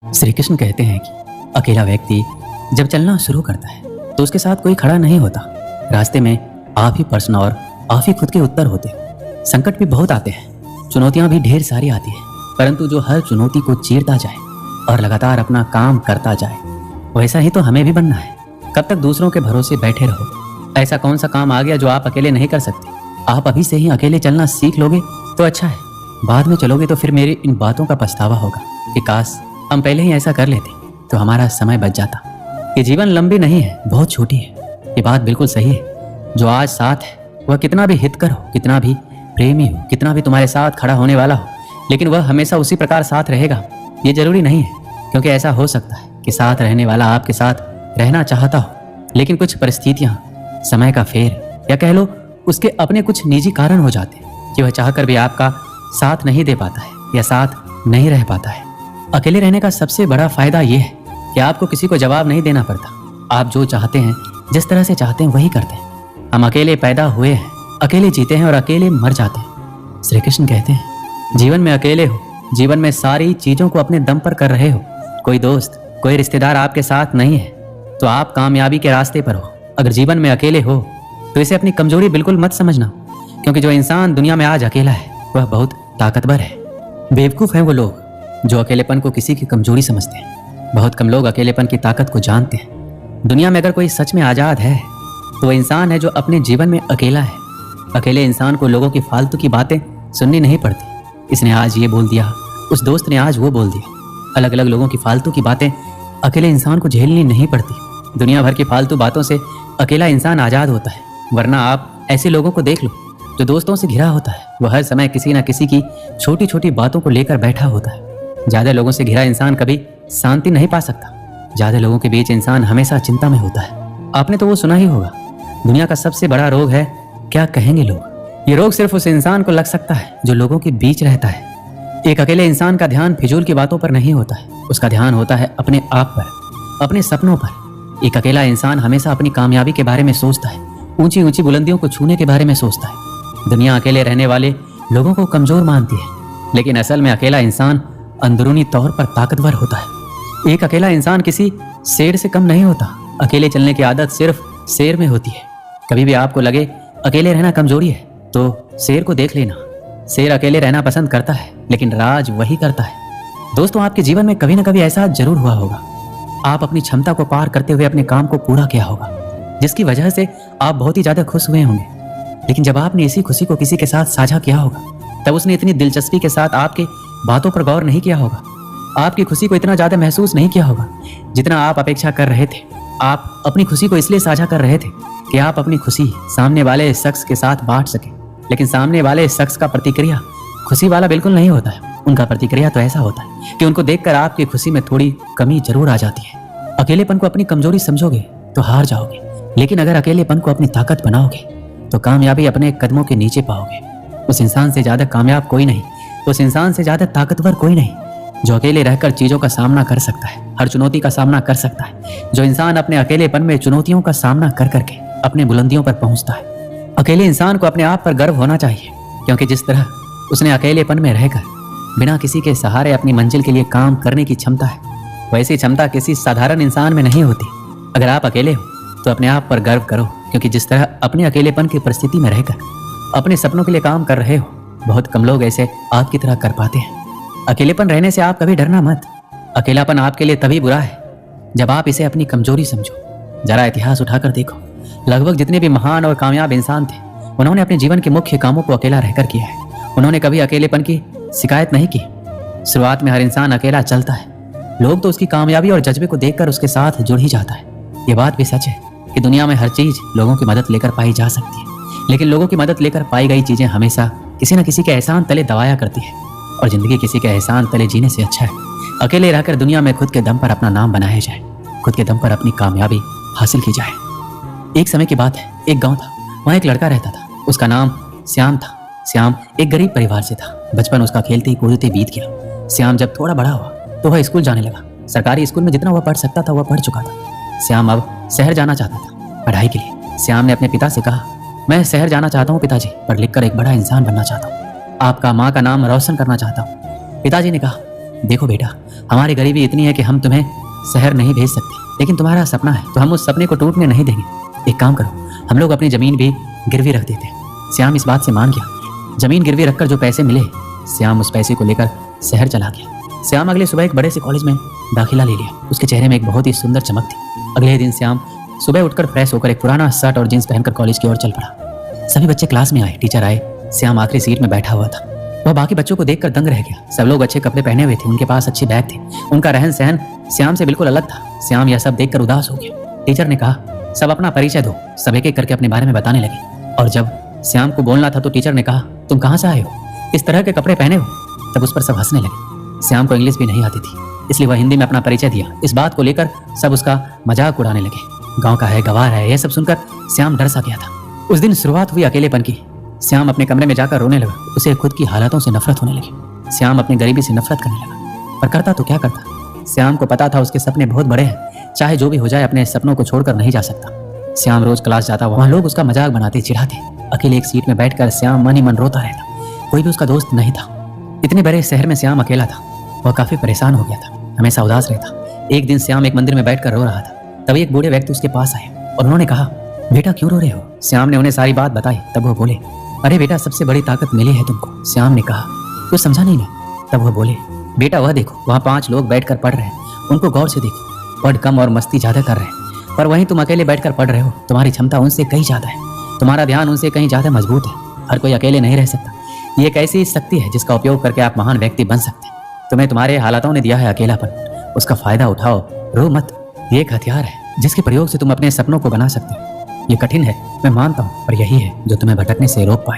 श्री कृष्ण कहते हैं कि अकेला व्यक्ति जब चलना शुरू करता है तो उसके साथ कोई खड़ा नहीं होता। रास्ते में आप ही प्रश्न और आप ही खुद के उत्तर होते हैं। संकट भी बहुत आते हैं, चुनौतियां भी ढेर सारी आती हैं, परंतु जो हर चुनौती को चीरता जाए और लगातार अपना काम करता जाए, वैसा ही तो हमें भी बनना है। कब तक दूसरों के भरोसे बैठे रहो? ऐसा कौन सा काम आ गया जो आप अकेले नहीं कर सकते? आप अभी से ही अकेले चलना सीख लोगे तो अच्छा है, बाद में चलोगे तो फिर मेरी इन बातों का पछतावा होगा कि काश हम पहले ही ऐसा कर लेते तो हमारा समय बच जाता। ये जीवन लंबी नहीं है, बहुत छोटी है। ये बात बिल्कुल सही है। जो आज साथ है वह कितना भी हितकर हो, कितना भी प्रेमी हो, कितना भी तुम्हारे साथ खड़ा होने वाला हो, लेकिन वह हमेशा उसी प्रकार साथ रहेगा ये जरूरी नहीं है। क्योंकि ऐसा हो सकता है कि साथ रहने वाला आपके साथ रहना चाहता हो, लेकिन कुछ परिस्थितियां, समय का फेर या कह लो उसके अपने कुछ निजी कारण हो जाते हैं कि वह चाहकर भी आपका साथ नहीं दे पाता है या साथ नहीं रह पाता है। अकेले रहने का सबसे बड़ा फायदा यह है कि आपको किसी को जवाब नहीं देना पड़ता। आप जो चाहते हैं, जिस तरह से चाहते हैं वही करते हैं। हम अकेले पैदा हुए हैं, अकेले जीते हैं और अकेले मर जाते हैं। श्री कृष्ण कहते हैं जीवन में अकेले हो, जीवन में सारी चीजों को अपने दम पर कर रहे हो, कोई दोस्त, कोई रिश्तेदार आपके साथ नहीं है, तो आप कामयाबी के रास्ते पर हो। अगर जीवन में अकेले हो तो इसे अपनी कमजोरी बिल्कुल मत समझना, क्योंकि जो इंसान दुनिया में आज अकेला है वह बहुत ताकतवर है। बेवकूफ हैं वो लोग जो अकेलेपन को किसी की कमजोरी समझते हैं। बहुत कम लोग अकेलेपन की ताकत को जानते हैं। दुनिया में अगर कोई सच में आजाद है तो वह इंसान है जो अपने जीवन में अकेला है। अकेले इंसान को लोगों की फालतू की बातें सुननी नहीं पड़ती। इसने आज ये बोल दिया, उस दोस्त ने आज वो बोल दिया। अलग अलग लोगों की फालतू की बातें अकेले इंसान को झेलनी नहीं पड़ती। दुनिया भर की फालतू बातों से अकेला इंसान आजाद होता है। वरना आप ऐसे लोगों को देख लो जो दोस्तों से घिरा होता है, वह हर समय किसी न किसी की छोटी छोटी बातों को लेकर बैठा होता है। ज्यादा लोगों से घिरा इंसान कभी शांति नहीं पा सकता। ज्यादा लोगों के बीच इंसान हमेशा चिंता में होता है। आपने तो वो सुना ही होगा, दुनिया का सबसे बड़ा रोग है क्या कहेंगे लोग। ये रोग सिर्फ उस इंसान को लग सकता है जो लोगों के बीच रहता है। एक अकेले इंसान का ध्यान फिजूल की बातों पर नहीं होता है, उसका ध्यान होता है अपने आप पर, अपने सपनों पर। एक अकेला इंसान हमेशा अपनी कामयाबी के बारे में सोचता है, ऊंची ऊंची बुलंदियों को छूने के बारे में सोचता है। दुनिया अकेले रहने वाले लोगों को कमजोर मानती है, लेकिन असल में अकेला इंसान अंदरूनी तौर पर ताकतवर होता है। एक अकेला इंसान किसी शेर से कम नहीं होता। अकेले चलने की आदत सिर्फ शेर में होती है। कभी भी आपको लगे अकेले रहना कमजोरी है तो शेर को देख लेना। शेर अकेले रहना पसंद करता है, लेकिन राज वही करता है। दोस्तों, आपके जीवन में कभी न कभी ऐसा जरूर हुआ होगा, आप अपनी क्षमता को पार करते हुए अपने काम को पूरा किया होगा, जिसकी वजह से आप बहुत ही ज्यादा खुश हुए होंगे। लेकिन जब आपने इसी खुशी को किसी के साथ साझा किया होगा, तब उसने इतनी दिलचस्पी के साथ आपके बातों पर गौर नहीं किया होगा, आपकी खुशी को इतना ज्यादा महसूस नहीं किया होगा जितना आप अपेक्षा कर रहे थे। आप अपनी खुशी को इसलिए साझा कर रहे थे कि आप अपनी खुशी सामने वाले शख्स के साथ बांट सके, लेकिन सामने वाले शख्स का प्रतिक्रिया खुशी वाला बिल्कुल नहीं होता है। उनका प्रतिक्रिया तो ऐसा होता है कि उनको देखकर आपकी खुशी में थोड़ी कमी जरूर आ जाती है। अकेलेपन को अपनी कमजोरी समझोगे तो हार जाओगे, लेकिन अगर अकेलेपन को अपनी ताकत बनाओगे तो कामयाबी अपने कदमों के नीचे पाओगे। उस इंसान से ज्यादा कामयाब कोई नहीं, उस इंसान से ज्यादा ताकतवर कोई नहीं जो अकेले रहकर चीजों का सामना कर सकता है, हर चुनौती का सामना कर सकता है। जो इंसान अपने अकेलेपन में चुनौतियों का सामना कर करके अपने बुलंदियों पर पहुंचता है। अकेले इंसान को अपने आप पर गर्व होना चाहिए, क्योंकि जिस तरह उसने अकेलेपन में रहकर बिना किसी के सहारे अपनी मंजिल के लिए काम करने की क्षमता है, वैसी क्षमता किसी साधारण इंसान में नहीं होती। अगर आप अकेले हो तो अपने आप पर गर्व करो, क्योंकि जिस तरह अपने अकेलेपन की परिस्थिति में रहकर अपने सपनों के लिए काम कर रहे हो, बहुत कम लोग ऐसे आपकी तरह कर पाते हैं। अकेलेपन रहने से आप कभी डरना मत। अकेलापन आपके लिए तभी बुरा है जब आप इसे अपनी कमजोरी समझो। जरा इतिहास उठाकर देखो, लगभग जितने भी महान और कामयाब इंसान थे, उन्होंने अपने जीवन के मुख्य कामों को अकेला रहकर किया है। उन्होंने कभी अकेलेपन की शिकायत नहीं की। शुरुआत में हर इंसान अकेला चलता है। लोग तो उसकी कामयाबी और जज्बे को देखकर उसके साथ जुड़ ही जाता है। ये बात भी सच है कि दुनिया में हर चीज लोगों की मदद लेकर पाई जा सकती है, लेकिन लोगों की मदद लेकर पाई गई चीजें हमेशा किसी न किसी के एहसान तले दबाया करती है, और जिंदगी किसी के एहसान तले जीने से अच्छा है अकेले रहकर दुनिया में खुद के दम पर अपना नाम बनाया जाए, खुद के दम पर अपनी कामयाबी हासिल की जाए। एक समय की बात है, एक गांव था, वहां एक लड़का रहता था। उसका नाम श्याम था। श्याम एक गरीब परिवार से था। बचपन उसका खेलते कूदते बीत गया। श्याम जब थोड़ा बड़ा हुआ तो वह स्कूल जाने लगा। सरकारी स्कूल में जितना वह पढ़ सकता था वह पढ़ चुका था। श्याम अब शहर जाना चाहता था पढ़ाई के लिए। श्याम ने अपने पिता से कहा, मैं शहर जाना चाहता हूँ पिताजी, पढ़ लिख कर एक बड़ा इंसान बनना चाहता हूँ, आपका माँ का नाम रोशन करना चाहता हूँ। पिताजी ने कहा, देखो बेटा, हमारी गरीबी इतनी है कि हम तुम्हें शहर नहीं भेज सकते, लेकिन तुम्हारा सपना है तो हम उस सपने को टूटने नहीं देंगे। एक काम करो, हम लोग अपनी जमीन भी गिरवी रख देते हैं। श्याम इस बात से मान गया। जमीन गिरवी रखकर जो पैसे मिले, श्याम उस पैसे को लेकर शहर चला गया। श्याम अगले सुबह एक बड़े से कॉलेज में दाखिला ले लिया। उसके चेहरे में एक बहुत ही सुंदर चमक थी। अगले दिन श्याम सुबह उठकर फ्रेश होकर एक पुराना शर्ट और जींस पहनकर कॉलेज की ओर चल पड़ा। सभी बच्चे क्लास में आए, टीचर आए। श्याम आखिरी सीट में बैठा हुआ था। वह बाकी बच्चों को देखकर दंग रह गया। सब लोग अच्छे कपड़े पहने हुए थे, उनके पास अच्छे बैग थे, उनका रहन सहन श्याम से बिल्कुल अलग था। श्याम यह सब देखकर उदास हो गया। टीचर ने कहा, सब अपना परिचय दो। सब एक एक करके अपने बारे में बताने लगे। और जब श्याम को बोलना था तो टीचर ने कहा, तुम कहाँ से आए हो, किस तरह के कपड़े पहने हो। तब उस पर सब हंसने लगे। श्याम को इंग्लिश भी नहीं आती थी, इसलिए वह हिंदी में अपना परिचय दिया। इस बात को लेकर सब उसका मजाक उड़ाने लगे। गाँव का है, गवार है, यह सब सुनकर श्याम डर सा गया था। उस दिन शुरुआत हुई अकेलेपन की। श्याम अपने कमरे में जाकर रोने लगा। उसे खुद की हालातों से नफरत होने लगी। श्याम अपनी गरीबी से नफरत करने लगा, पर करता तो क्या करता। श्याम को पता था उसके सपने बहुत बड़े हैं, चाहे जो भी हो जाए अपने सपनों को छोड़कर नहीं जा सकता। श्याम रोज क्लास जाता, वहाँ लोग उसका मजाक बनाते, चिढ़ाते। अकेले एक सीट में बैठकर श्याम मन ही मन रोता रहता। कोई भी उसका दोस्त नहीं था। इतने बड़े शहर में श्याम अकेला था। वह काफी परेशान हो गया था, हमेशा उदास रहता। एक दिन श्याम एक मंदिर में बैठकर रो रहा था। तभी एक बूढ़े व्यक्ति उसके पास आए और उन्होंने कहा, बेटा क्यों रो रहे हो। श्याम ने उन्हें सारी बात बताई। तब वो बोले, अरे बेटा, सबसे बड़ी ताकत मिली है तुमको। श्याम ने कहा, कुछ समझा नहीं मैं। तब वो बोले, बेटा वह देखो, वहाँ 5 लोग बैठकर पढ़ रहे हैं, उनको गौर से देखो। पढ़ कम और मस्ती ज्यादा कर रहे हैं, पर वहीं तुम अकेले बैठकर पढ़ रहे हो। तुम्हारी क्षमता उनसे कहीं ज्यादा है, तुम्हारा ध्यान उनसे कहीं ज्यादा मजबूत है। हर कोई अकेले नहीं रह सकता। ये एक ऐसी शक्ति है जिसका उपयोग करके आप महान व्यक्ति बन सकते हैं। तुम्हें तुम्हारे हालातों ने दिया है अकेलापन, उसका फायदा उठाओ, रो मत। ये एक हथियार है जिसके प्रयोग से तुम अपने सपनों को बना सकते हो। ये कठिन है, मैं मानता हूँ, पर यही है जो तुम्हें भटकने से रोक पाए।